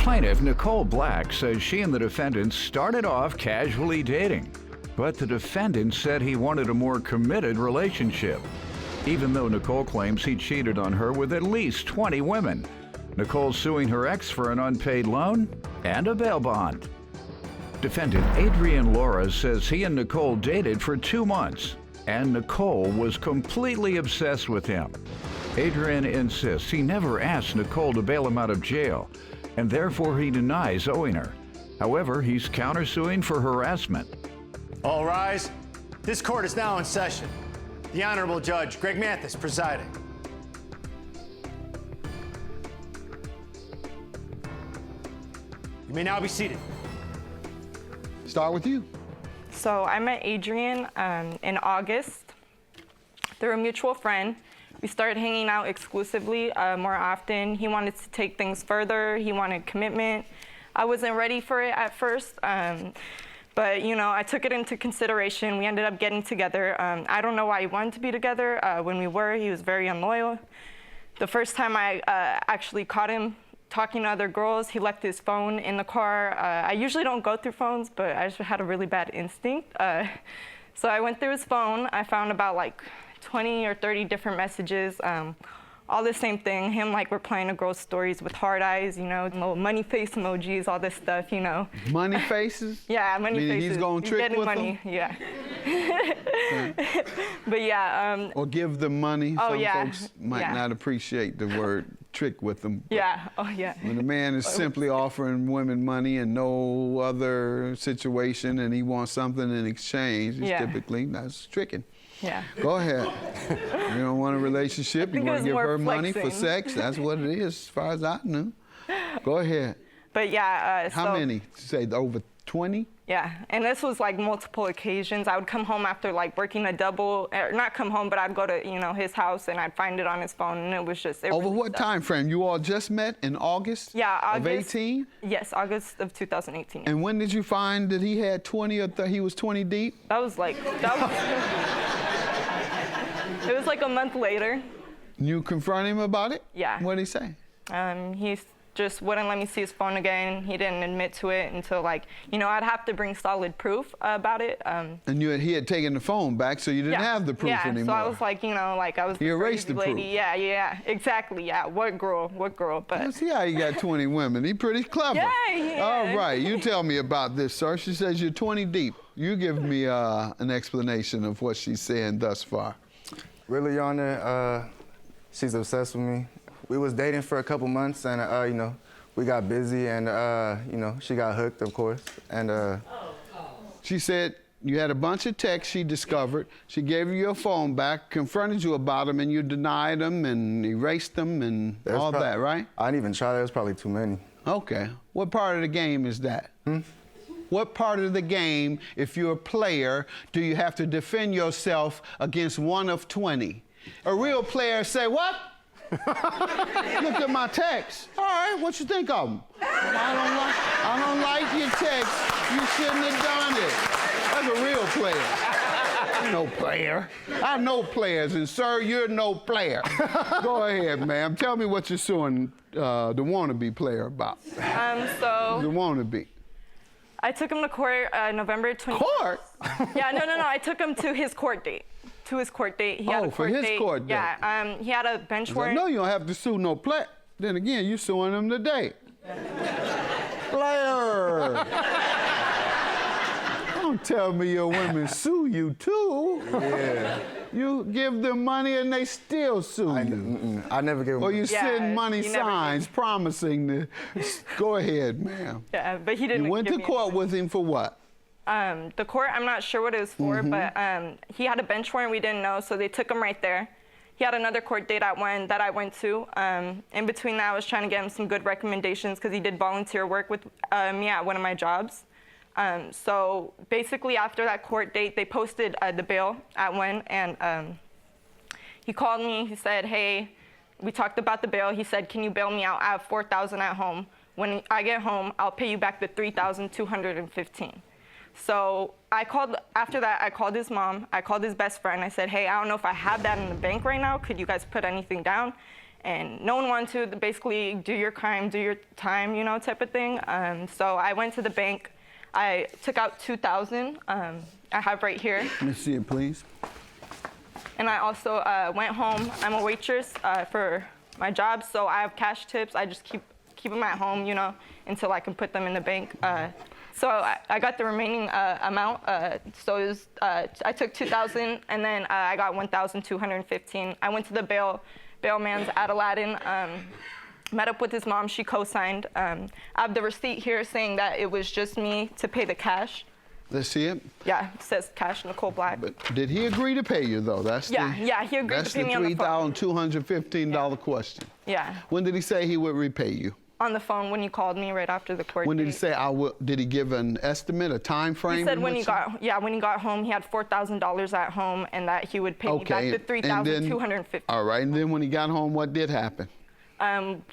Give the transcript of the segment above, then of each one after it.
Plaintiff Nicole Black says she and the defendant started off casually dating, but the defendant said he wanted a more committed relationship, even though Nicole claims he cheated on her with at least 20 women. Nicole suing her ex for an unpaid loan and a bail bond. Defendant Adrian Laura says he and Nicole dated for 2 months, and Nicole was completely obsessed with him. Adrian insists he never asked Nicole to bail him out of jail, and therefore he denies owing her. However, he's countersuing for harassment. All rise. This court is now in session. The Honorable Judge Greg Mathis presiding. You may now be seated. Start with you. So I met Adrian in August through a mutual friend. We started hanging out exclusively more often. He wanted to take things further. He wanted commitment. I wasn't ready for it at first, but you know, I took it into consideration. We ended up getting together. I don't know why he wanted to be together. When we were, he was very unloyal. The first time I actually caught him talking to other girls, he left his phone in the car. I usually don't go through phones, but I just had a really bad instinct. So I went through his phone. I found about like 20 or 30 different messages, all the same thing. Him like replying to girls' stories with hard eyes, you know, little money face emojis, all this stuff, you know. Money faces? Yeah, money Meaning faces. He's going to trick with money. them? Yeah. But yeah. Or give them money. Oh, Some yeah. folks might not appreciate the word trick with them. Yeah, oh yeah. When a man is simply offering women money and no other situation and he wants something in exchange, it's typically, that's tricking. Yeah. Go ahead. You don't want a relationship, you want to give her money for sex, that's what it is as far as I knew. Go ahead. But yeah, How many? Say over 20? Yeah, and this was like multiple occasions. I would come home after like working a double, or not come home, but I'd go to, you know, his house and I'd find it on his phone, and it was just. Over what time frame? You all just met in August? Yeah, August. Of 18? Yes, August of 2018. And when did you find that he had 20 or he was 20 deep? That was like, it was like a month later. You confront him about it? Yeah. What did he say? He just wouldn't let me see his phone again. He didn't admit to it until, like, you know, I'd have to bring solid proof about it. And he had taken the phone back, so you didn't have the proof anymore. So I was like, you know, like I was. He erased the lady. proof. Yeah, exactly. Yeah, what girl? But. Let's see how you got 20 women. He pretty clever. Yeah. All right, you tell me about this, sir. She says you're 20 deep. You give me an explanation of what she's saying thus far. Really, Your Honor, she's obsessed with me. We was dating for a couple months, and you know, we got busy, and you know, she got hooked, of course, and. She said you had a bunch of texts she discovered. She gave you your phone back, confronted you about them, and you denied them and erased them and all that, right? I didn't even try. There was probably too many. Okay. What part of the game is that? What part of the game, if you're a player, do you have to defend yourself against one of 20? A real player say, what? Look at my text. All right, what you think of them? I don't like your text. You shouldn't have done it. That's a real player. I'm no player. I know players, and sir, you're no player. Go ahead, ma'am. Tell me what you're suing the wannabe player about. So. The wannabe. I took him to court November 20th. Court? Yeah, no. I took him to his court date. He had a court date. For his court date? Yeah, he had a bench warrant. No, you don't have to sue no player. Then again, you're suing him today. Player! Don't tell me your women sue you too. Yeah. You give them money and they still sue you. I never give them Or you send money signs promising to. Go ahead, ma'am. Yeah, but he didn't. You went to court with him for what? The court, I'm not sure what it was for, but he had a bench warrant we didn't know, so they took him right there. He had another court date that I went to. In between that, I was trying to get him some good recommendations because he did volunteer work with me at one of my jobs. So basically, after that court date, they posted the bail at one, and he called me. He said, "Hey, we talked about the bail." He said, "Can you bail me out? I have $4,000 at home. When I get home, I'll pay you back the $3,215." So after that, I called his mom, I called his best friend. I said, "Hey, I don't know if I have that in the bank right now. Could you guys put anything down?" and no one wanted to basically do your crime, do your time, you know, type of thing. So I went to the bank. I took out $2,000. I have right here. Let me see it, please. And I also went home. I'm a waitress for my job, so I have cash tips. I just keep them at home, you know, until I can put them in the bank. So I got the remaining amount. So it was, I took $2,000, and then I got $1,215. I went to the bailman's at Aladdin, met up with his mom. She co-signed. I have the receipt here saying that it was just me to pay the cash. Let's see it. Yeah, it says cash, Nicole Black. But did he agree to pay you, though? Yeah, he agreed to pay me on the phone. That's the $3,215 question. Yeah. When did he say he would repay you? On the phone when you called me right after the court When did he date. say I will? Did he give an estimate, a time frame? He said when he got home, he had $4,000 at home, and that he would pay me back the $3,250. All right, and then when he got home, what did happen?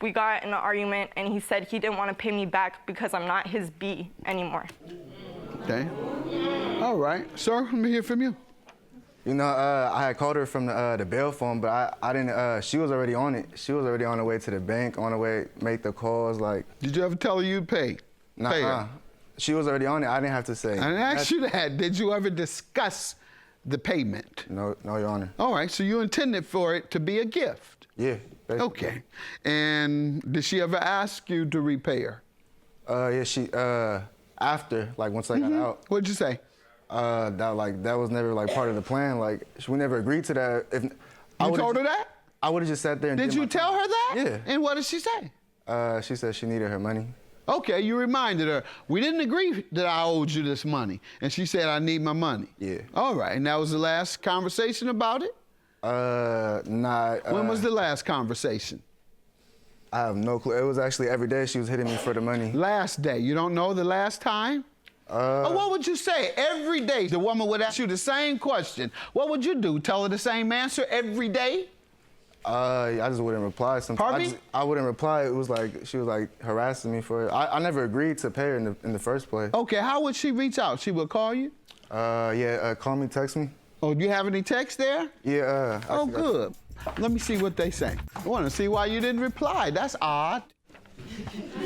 We got in an argument, and he said he didn't want to pay me back because I'm not his B anymore. Okay. All right, sir. Let me hear from you. You know, I had called her from the bail phone, but I didn't. She was already on it. She was already on her way to the bank, on her way make the calls. Like, did you ever tell her you'd pay? Pay her? She was already on it. I didn't have to say. I didn't ask you that. Did you ever discuss the payment? No, Your Honor. All right, so you intended for it to be a gift. Yeah. Basically. Okay. And did she ever ask you to repay her? Yeah. She after, like, once I got out. What'd you say? That was never like part of the plan. Like, we never agreed to that. If you told her that? I would have just sat there and did you tell her that? Yeah. And what did she say? She said she needed her money. Okay, you reminded her. We didn't agree that I owed you this money, and she said I need my money. Yeah. All right, and that was the last conversation about it? Nah. When was the last conversation? I have no clue. It was actually every day she was hitting me for the money. Last day. You don't know the last time? What would you say? Every day the woman would ask you the same question. What would you do? Tell her the same answer every day? I just wouldn't reply. Sometimes I wouldn't reply. It was like she was like harassing me for it. I never agreed to pay her in the first place. Okay, how would she reach out? She would call you? Call me, text me. Oh, do you have any text there? Yeah. Oh, good. Let me see what they say. I want to see why you didn't reply. That's odd.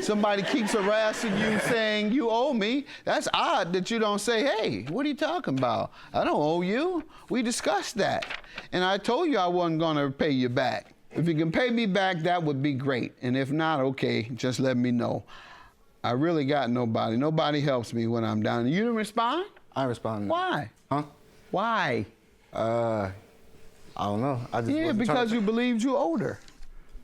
Somebody keeps harassing you saying you owe me. That's odd that you don't say, hey, what are you talking about? I don't owe you. We discussed that. And I told you I wasn't going to pay you back. If you can pay me back, that would be great. And if not, okay, just let me know. I really got nobody. Nobody helps me when I'm down. You didn't respond? I responded. Why? Huh? Why? I don't know. I just because you believed you owed her.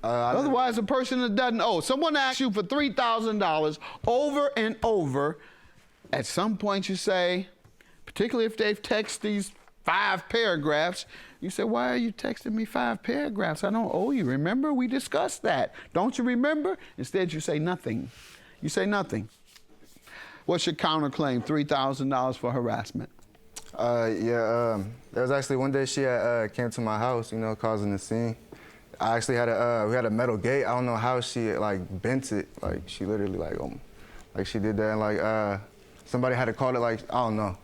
Otherwise, a person that doesn't owe. Someone asks you for $3,000 over and over. At some point you say, particularly if they've texted these 5 paragraphs, you say, why are you texting me 5 paragraphs? I don't owe you. Remember, we discussed that. Don't you remember? Instead, you say nothing. You say nothing. What's your counterclaim? $3,000 for harassment. There was actually one day she came to my house, you know, causing a scene. I actually had we had a metal gate. I don't know how she like bent it. Like she literally like she did that, and like somebody had to call it, like, I don't know.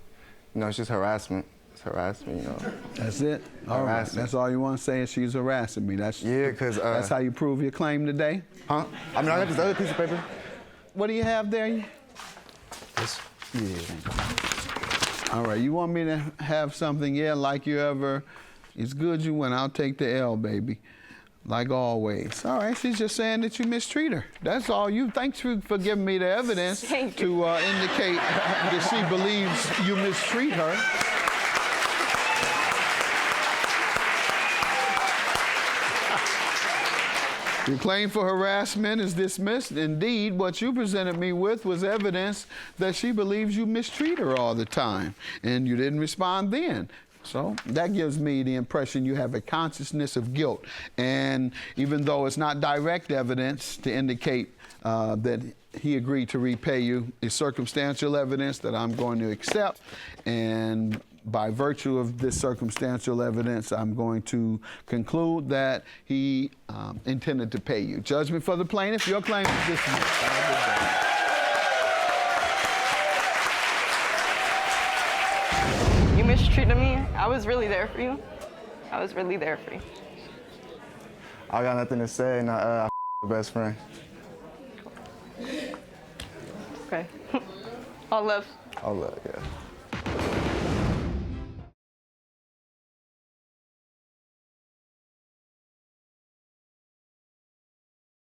You know, it's just harassment. It's harassment, you know. That's it? All right. That's all you want to say is she's harassing me. That's that's how you prove your claim today? Huh? I mean, I got this other piece of paper. What do you have there? This. Yeah. All right, you want me to have something, like you ever, it's good you went, I'll take the L, baby, like always. All right, she's just saying that you mistreat her. That's all you, thanks for giving me the evidence to indicate that she believes you mistreat her. Your claim for harassment is dismissed. Indeed, what you presented me with was evidence that she believes you mistreat her all the time, and you didn't respond then. So that gives me the impression you have a consciousness of guilt. And even though it's not direct evidence to indicate that he agreed to repay you, it's circumstantial evidence that I'm going to accept. And by virtue of this circumstantial evidence, I'm going to conclude that he intended to pay you. Judgment for the plaintiff. Your claim is dismissed. You mistreated me. I was really there for you. I was really there for you. I got nothing to say, and I best friend. Okay. All love. All love, yeah.